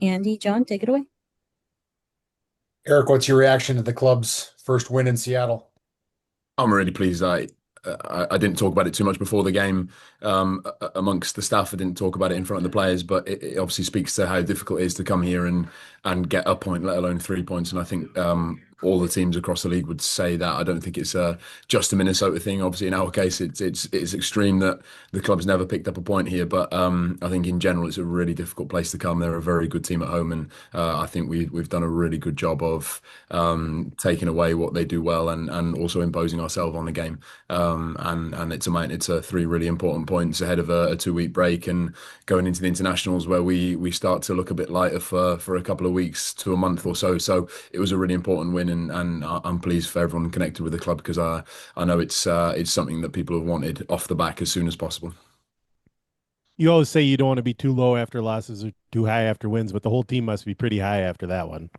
Andy, John, take it away. Eric, what's your reaction to the club's first win in Seattle? I'm really pleased. I didn't talk about it too much before the game amongst the staff. I didn't talk about it in front of the players, but it obviously speaks to how difficult it is to come here and get a point, let alone 3 points. And I think all the teams across the league would say that. I don't think it's just a Minnesota thing. Obviously, in our case, it's extreme that the club's never picked up a point here. But I think in general, it's a really difficult place to come. They're a very good team at home, and I think we've done a really good job of taking away what they do well and also imposing ourselves on the game. And it's a three really important points ahead of a 2 week break and going into the internationals where we start to look a bit lighter for a couple of weeks to a month or so. So it was a really important win, and I'm pleased for everyone connected with the club because I know it's something that people have wanted off the back as soon as possible. You always say you don't want to be too low after losses or too high after wins, but the whole team must be pretty high after that one.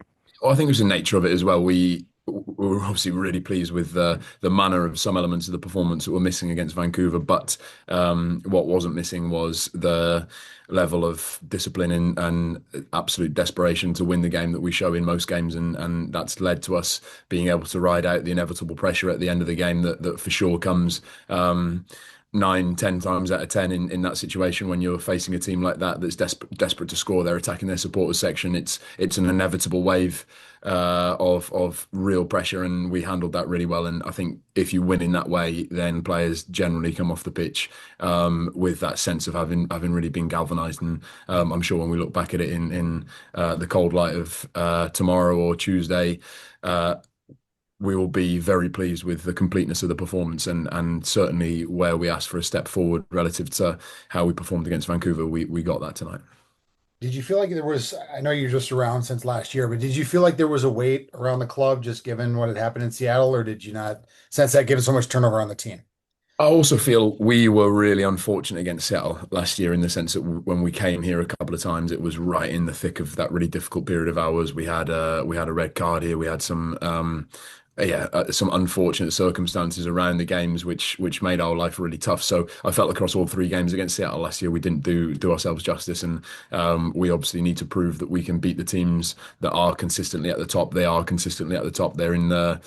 Well, I think it was the nature of it as well. We were obviously really pleased with the manner of some elements of the performance that were missing against Vancouver, but what wasn't missing was the level of discipline and absolute desperation to win the game that we show in most games, and that's led to us being able to ride out the inevitable pressure at the end of the game that for sure comes. 9, 10 times out of 10 in that situation when you're facing a team like that that's desperate to score. They're attacking their supporters section. It's an inevitable wave of real pressure, and we handled that really well. And I think if you win in that way, then players generally come off the pitch with that sense of having really been galvanised. And I'm sure when we look back at it in the cold light of tomorrow or Tuesday. We will be very pleased with the completeness of the performance and certainly where we asked for a step forward relative to how we performed against Vancouver. We got that tonight. Did you feel like there was, I know you're just around since last year, but did you feel like there was a weight around the club just given what had happened in Seattle, or did you not sense that given so much turnover on the team? I also feel we were really unfortunate against Seattle last year in the sense that when we came here a couple of times, it was right in the thick of that really difficult period of ours. We had a red card here. We had some unfortunate circumstances around the games which made our life really tough. So I felt across all three games against Seattle last year we didn't do ourselves justice, and we obviously need to prove that we can beat the teams that are consistently at the top. They are consistently at the top. They're in the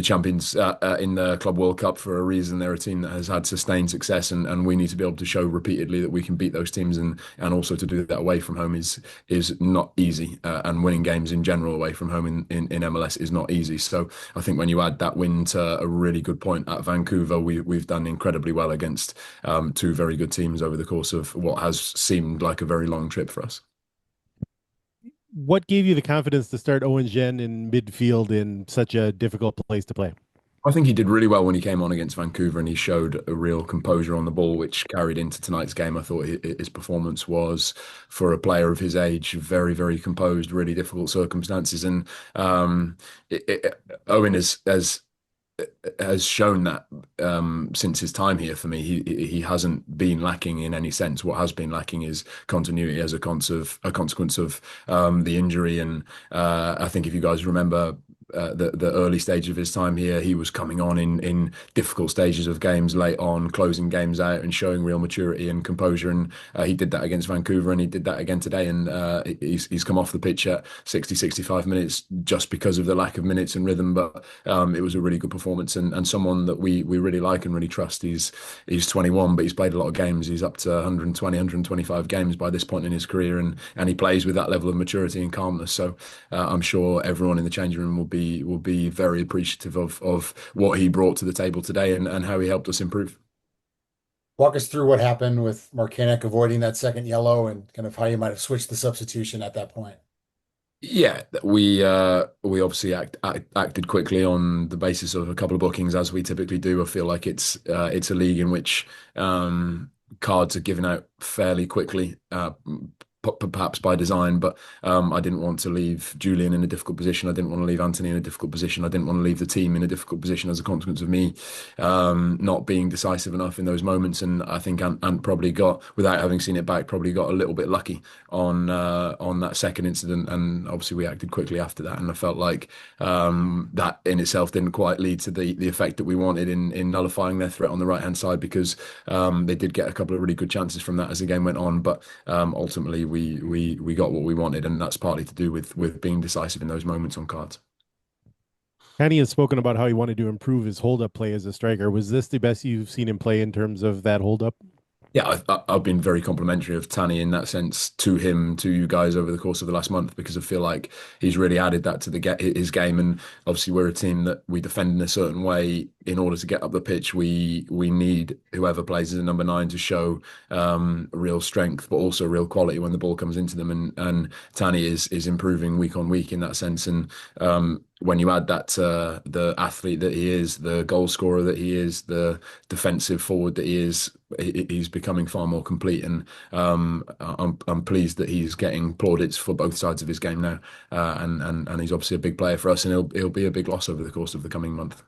Champions in the Club World Cup for a reason. They're a team that has had sustained success, and we need to be able to show repeatedly that we can beat those teams, and also to do that away from home is not easy, and winning games in general away from home in MLS is not easy. So I think when you add that win to a really good point at Vancouver, we've done incredibly well against two very good teams over the course of what has seemed like a very long trip for us. What gave you the confidence to start Owen Jen in midfield in such a difficult place to play? I think he did really well when he came on against Vancouver, and he showed a real composure on the ball, which carried into tonight's game. I thought his performance was, for a player of his age, very, very composed, really difficult circumstances. And Owen has shown that since his time here for me, he hasn't been lacking in any sense. What has been lacking is continuity as a consequence of the injury. And I think if you guys remember the early stage of his time here, he was coming on in difficult stages of games late on, closing games out and showing real maturity and composure. And he did that against Vancouver, and he did that again today. And he's come off the pitch at 60, 65 minutes just because of the lack of minutes and rhythm. But it was a really good performance, and someone that we really like and really trust. He's 21, but he's played a lot of games. He's up to 120, 125 games by this point in his career, and he plays with that level of maturity and calmness. So I'm sure everyone in the changing room will be very appreciative of what he brought to the table today and how he helped us improve. Walk us through what happened with Marcanic avoiding that second yellow and kind of how you might have switched the substitution at that point. Yeah, we obviously acted quickly on the basis of a couple of bookings, as we typically do. I feel like it's a league in which cards are given out fairly quickly. Perhaps by design, but I didn't want to leave Julian in a difficult position. I didn't want to leave Anthony in a difficult position. I didn't want to leave the team in a difficult position as a consequence of me not being decisive enough in those moments. And I think Ant probably got, without having seen it back, probably got a little bit lucky on that second incident. And obviously we acted quickly after that. And I felt like that in itself didn't quite lead to the effect that we wanted in nullifying their threat on the right hand side, because they did get a couple of really good chances from that as the game went on. But ultimately we got what we wanted, and that's partly to do with being decisive in those moments on cards. Tanny has spoken about how he wanted to improve his hold-up play as a striker. Was this the best you've seen him play in terms of that hold-up? Yeah, I've been very complimentary of Tanny in that sense to him, to you guys over the course of the last month, because I feel like he's really added that to his game. And obviously, we're a team that we defend in a certain way. In order to get up the pitch, we need whoever plays as a number 9 to show real strength, but also real quality when the ball comes into them. And Tanny is improving week on week in that sense. And when you add that to the athlete that he is, the goal scorer that he is, the defensive forward that he is, he's becoming far more complete. And I'm pleased that he's getting plaudits for both sides of his game now. And he's obviously a big player for us, and he'll be a big loss over the course of the coming month.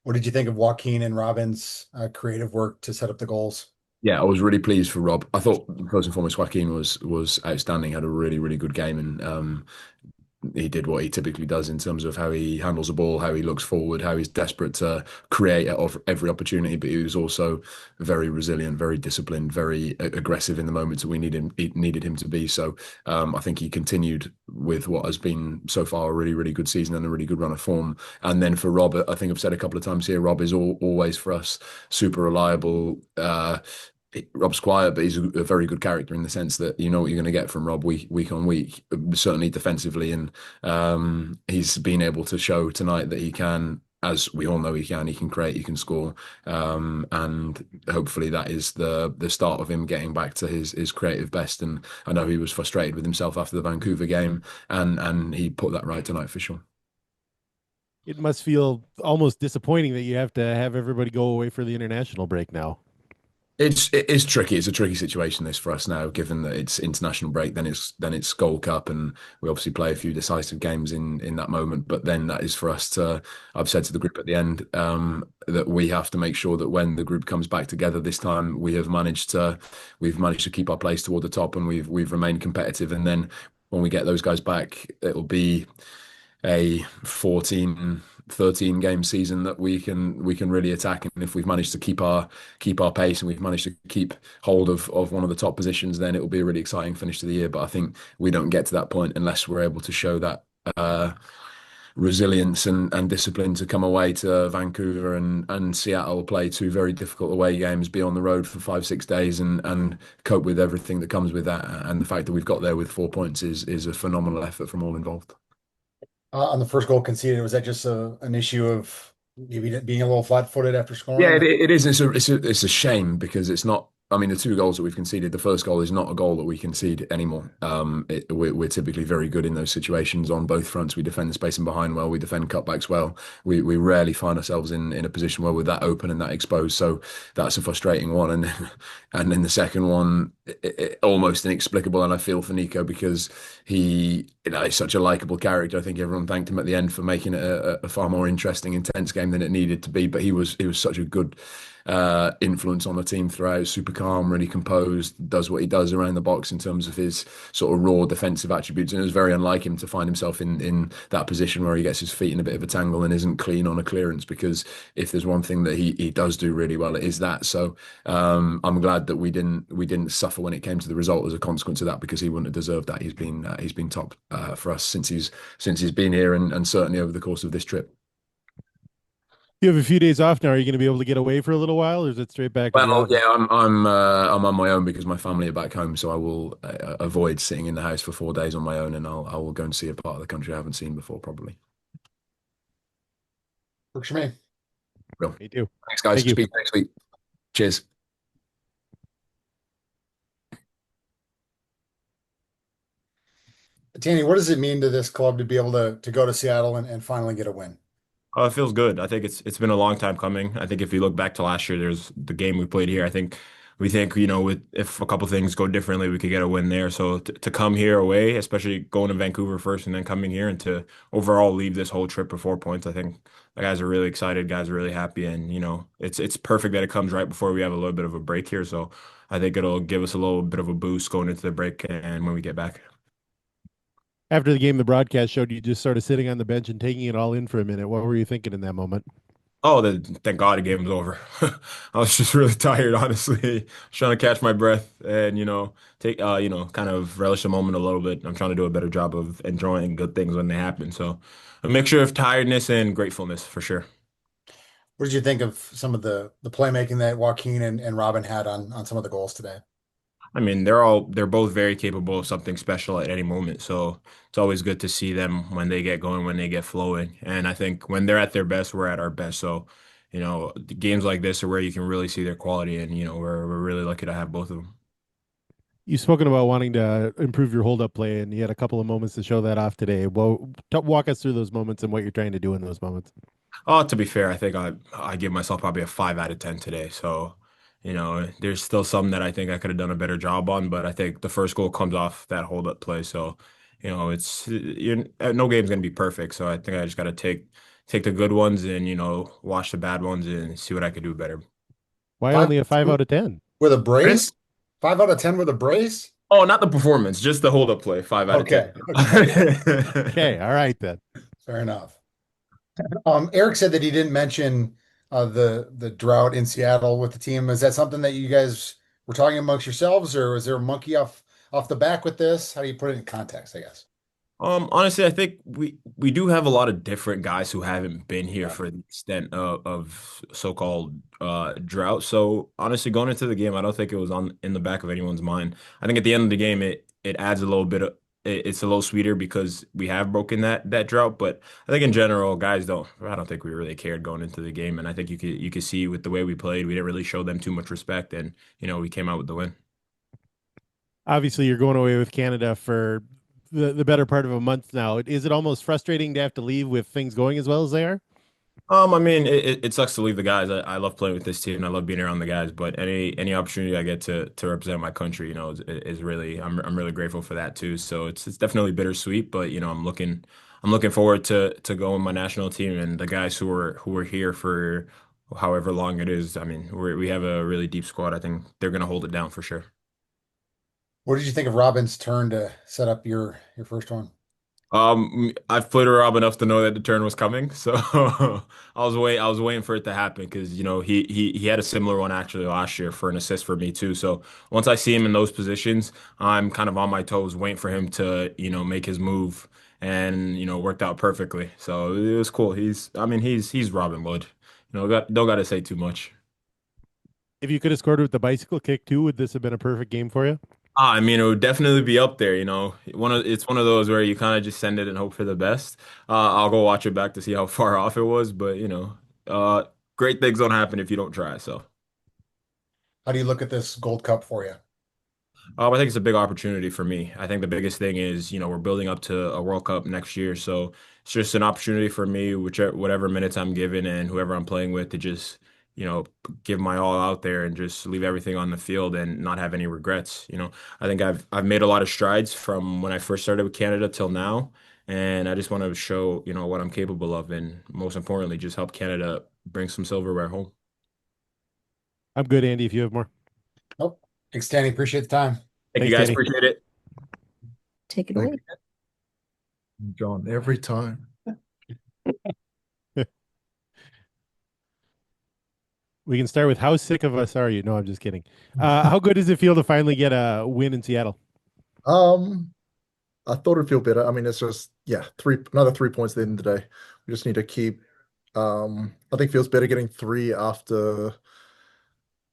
What did you think of Joaquin and Robin's creative work to set up the goals? Yeah, I was really pleased for Rob. I thought first and foremost, Joaquin was outstanding. Had a really good game, and he did what he typically does in terms of how he handles the ball, how he looks forward, how he's desperate to create every opportunity. But he was also very resilient, very disciplined, very aggressive in the moments that we needed him to be. So I think he continued with what has been so far a really good season and a really good run of form. And then for Rob, I think I've said a couple of times here, Rob is always for us super reliable. Rob's quiet, but he's a very good character in the sense that you know what you're going to get from Rob week on week, certainly defensively. And he's been able to show tonight that he can, as we all know he can create, he can score. And hopefully that is the start of him getting back to his creative best. And I know he was frustrated with himself after the Vancouver game, and he put that right tonight for sure. It must feel almost disappointing that you have to have everybody go away for the international break now. It is tricky. It's a tricky situation this for us now, given that it's international break, then it's Gold Cup, and we obviously play a few decisive games in that moment. But then that is for us to. I've said to the group at the end that we have to make sure that when the group comes back together this time, we've managed to keep our place toward the top, and we've remained competitive. And then when we get those guys back, it'll be a 14 13 game season that we can really attack. And if we've managed to keep our pace and we've managed to keep hold of one of the top positions, then it will be a really exciting finish to the year. But I think we don't get to that point unless we're able to show that resilience and discipline to come away to Vancouver and Seattle, play 2 very difficult away games, be on the road for 5-6 days, and cope with everything that comes with that. And the fact that we've got there with 4 points is a phenomenal effort from all involved. On the first goal conceded, was that just an issue of maybe being a little flat-footed after Yeah, scoring? it is. It's a shame because it's not. I mean, the 2 goals that we've conceded, the first goal is not a goal that we concede anymore. We're typically very good in those situations on both fronts. We defend the space and behind well. We defend cutbacks well. We rarely find ourselves in a position where we're that open and that exposed. So that's a frustrating one. And then the second one, almost inexplicable. And I feel for Nico because he, is such a likable character. I think everyone thanked him at the end for making it a far more interesting, intense game than it needed to be. But he was such a good influence on the team throughout. Super calm, really composed, does what he does around the box in terms of his sort of raw defensive attributes. And it was very unlike him to find himself in that position where he gets his feet in a bit of a tangle and isn't clean on a clearance. Because if there's one thing that he does do really well, it is that. So I'm glad that we didn't suffer when it came to the result as a consequence of that, because he wouldn't have deserved that. He's been top for us since he's been here, and certainly over the course of this trip. You have a few days off now. Are you going to be able to get away for a little while, or is it straight back to the Well, office? yeah, I'm on my own because my family are back home, so I will avoid sitting in the house for 4 days on my own, and I will go and see a part of the country I haven't seen before, probably. Works for me. Real. Me too. Thanks, guys. Thank you. Speak next week. Cheers. Tanny, what does it mean to this club to be able to go to Seattle and finally get a win? Oh, it feels good. I think it's been a long time coming. I think if you look back to last year, there's the game we played here. I think we think, with if a couple things go differently, we could get a win there. So to come here away, especially going to Vancouver first and then coming here and to overall leave this whole trip with 4 points, I think the guys are really excited, guys are really happy, and it's perfect that it comes right before we have a little bit of a break here. So I think it'll give us a little bit of a boost going into the break and when we get back. After the game, the broadcast showed you just sort of sitting on the bench and taking it all in for a minute. What were you thinking in that moment? Oh, thank God the game was over. I was just really tired, honestly. Trying to catch my breath and, take, kind of relish the moment a little bit. I'm trying to do a better job of enjoying good things when they happen. So a mixture of tiredness and gratefulness for sure. What did you think of some of the playmaking that Joaquin and Robin had on some of the goals today? I mean, they're both very capable of something special at any moment. So it's always good to see them when they get going, when they get flowing. And I think when they're at their best, we're at our best. So, the games like this are where you can really see their quality, and we're really lucky to have both of them. You've spoken about wanting to improve your hold up play, and you had a couple of moments to show that off today. Well, walk us through those moments and what you're trying to do in those moments. Oh, to be fair, I think I give myself probably a 5 out of 10 today. So, there's still some that I think I could have done a better job on, but I think the first goal comes off that hold up play. So, no game's gonna be perfect. So I think I just gotta take the good ones and watch the bad ones and see what I could do better. Why Five only a 5 out of 10? with a Pardon? brace? 5 out of 10 with a brace? Oh, not the performance, just the hold up play. 5 out of 10. Okay, okay, Okay, all right then. fair enough. Eric said that he didn't mention the drought in Seattle with the team. Is that something that you guys were talking amongst yourselves, or was there a monkey off the back with this? How do you put it in context, I guess? Honestly, I think we do have a lot of different guys who haven't been here Yeah. for the extent of so-called drought. So honestly, going into the game, I don't think it was on in the back of anyone's mind. I think at the end of the game, it adds a little bit of it's a little sweeter because we have broken that drought. But I think in general, guys don't. I don't think we really cared going into the game, and I think you could see with the way we played, we didn't really show them too much respect, and we came out with the win. Obviously, you're going away with Canada for the better part of a month now. Is it almost frustrating to have to leave with things going as well as they are? I mean, it sucks to leave the guys. I love playing with this team and I love being around the guys. But any opportunity I get to represent my country, is really I'm really grateful for that too. So it's definitely bittersweet. But I'm looking forward to going with my national team and the guys who are here for however long it is. I mean, we have a really deep squad. I think they're gonna hold it down for sure. What did you think of Robin's turn to set up your first one? I've played her up enough to know that the turn was coming, so I was waiting for it to happen because he had a similar one actually last year for an assist for me too. So once I see him in those positions, I'm kind of on my toes, waiting for him to make his move, and worked out perfectly. So it was cool. I mean, he's Robin Wood. Don't got to say too much. If you could have scored with the bicycle kick too, would this have been a perfect game for you? I mean, it would definitely be up there. It's one of those where you kind of just send it and hope for the best. I'll go watch it back to see how far off it was, but uh, great things don't happen if you don't try. So. How do you look at this Gold Cup for you? I think it's a big opportunity for me. I think the biggest thing is, we're building up to a World Cup next year, so it's just an opportunity for me, whichever whatever minutes I'm given and whoever I'm playing with, to just, give my all out there and just leave everything on the field and not have any regrets. I think I've made a lot of strides from when I first started with Canada till now, and I just want to show, what I'm capable of, and most importantly, just help Canada bring some silverware home. I'm good, Andy. If you have more, Nope. Thanks, Danny. Appreciate the time. Thank you thanks, guys, Tanny. appreciate it. Take it Thank away. you, John, every time. We can start with how sick of us are you? No, I'm just kidding. How good does it feel to finally get a win in Seattle? Um, I thought it'd feel better. I mean, it's just another 3 points at the end of the day. We just need to keep. I think it feels better getting three after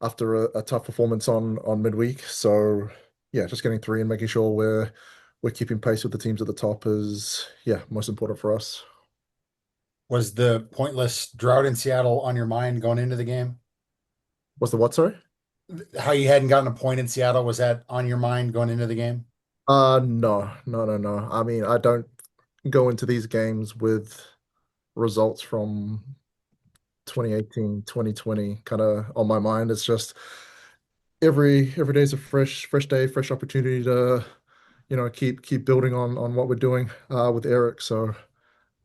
a tough performance on midweek. So yeah, just getting three and making sure we're keeping pace with the teams at the top is most important for us. Was the pointless drought in Seattle on your mind going into the game? What's the what, sorry? How you hadn't gotten a point in Seattle, was that on your mind going into the game? No, no, no, no. I mean, I don't go into these games with results from 2018, 2020 kind of on my mind. It's just every day is a fresh day, fresh opportunity to, keep building on what we're doing with Eric. So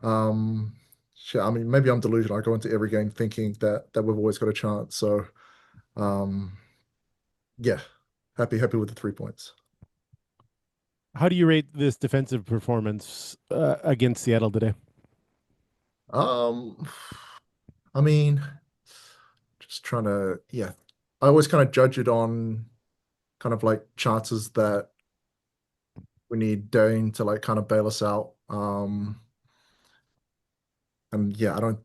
I mean maybe I'm delusional. I go into every game thinking that we've always got a chance. So um yeah, happy with the 3 points. How do you rate this defensive performance against Seattle today? Um I mean, just trying to, yeah. I always kind of judge it on kind of like chances that we need Dane to like kind of bail us out. And yeah, I don't.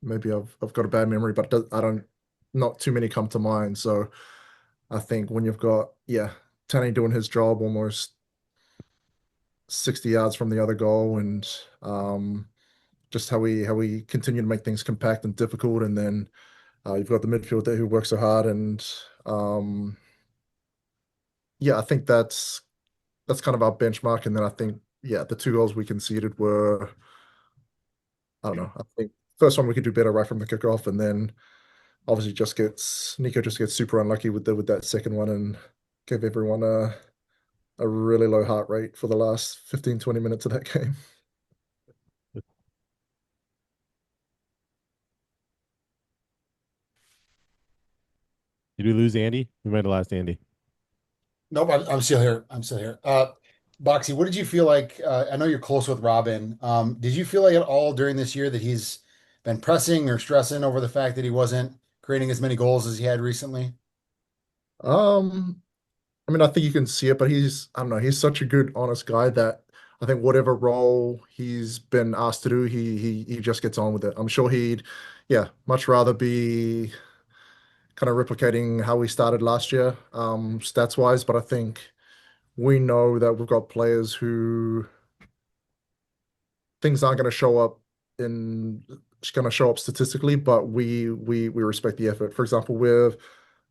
Maybe I've got a bad memory, but I don't. Not too many come to mind. So I think when you've got Tanny doing his job almost 60 yards from the other goal, and just how we continue to make things compact and difficult, and then you've got the midfield there who works so hard, and I think that's kind of our benchmark. And then I think the two goals we conceded were, I don't know. I think first one we could do better right from the kickoff, and then obviously Nico just gets super unlucky with that second one and gave everyone a really low heart rate for the last 15, 20 minutes of that game. Did we lose Andy? We might have lost Andy. Nope, I'm still here. I'm still here. Boxy, what did you feel like? I know you're close with Robin. Did you feel like at all during this year that he's been pressing or stressing over the fact that he wasn't creating as many goals as he had recently? Um, I mean, I think you can see it, but I don't know, he's such a good, honest guy that I think whatever role he's been asked to do, he just gets on with it. I'm sure much rather be kind of replicating how we started last year, stats wise, but I think we know that we've got players who things aren't going to show up in it's going to show up statistically, but we respect the effort. For example,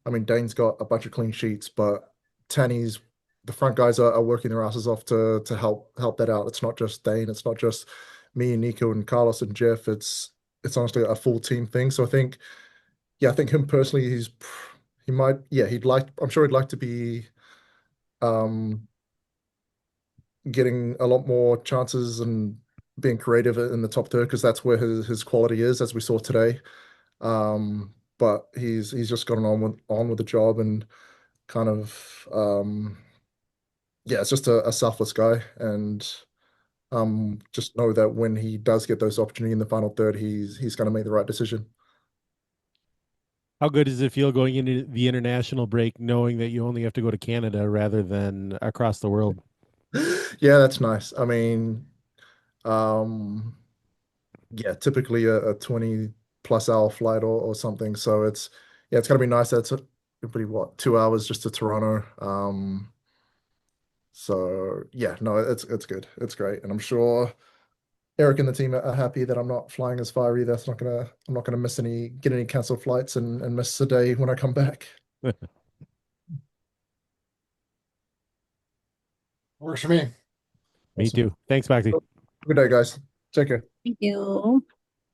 I mean, Dane's got a bunch of clean sheets, but Tanny's the front guys are working their asses off to help that out. It's not just Dane, it's not just me and Nico and Carlos and Jeff. It's honestly a full team thing. So I think him personally, he might, I'm sure he'd like to be um getting a lot more chances and being creative in the top third because that's where his quality is, as we saw today. But he's just gotten on with the job and kind of it's just a selfless guy, and just know that when he does get those opportunity in the final third, he's going to make the right decision. How good does it feel going into the international break knowing that you only have to go to Canada rather than across the world? Yeah, that's nice. I mean, um, typically a 20 plus hour flight or something. So it's gonna be nice. That's pretty 2 hours just to Toronto. So yeah, no, it's good. It's great, and I'm sure Eric and the team are happy that I'm not flying as far either. I'm not gonna get any canceled flights and miss a day when I come back. Works for me. Me Awesome. too. Thanks, Boxy. Good day, guys. Take care. Thank you.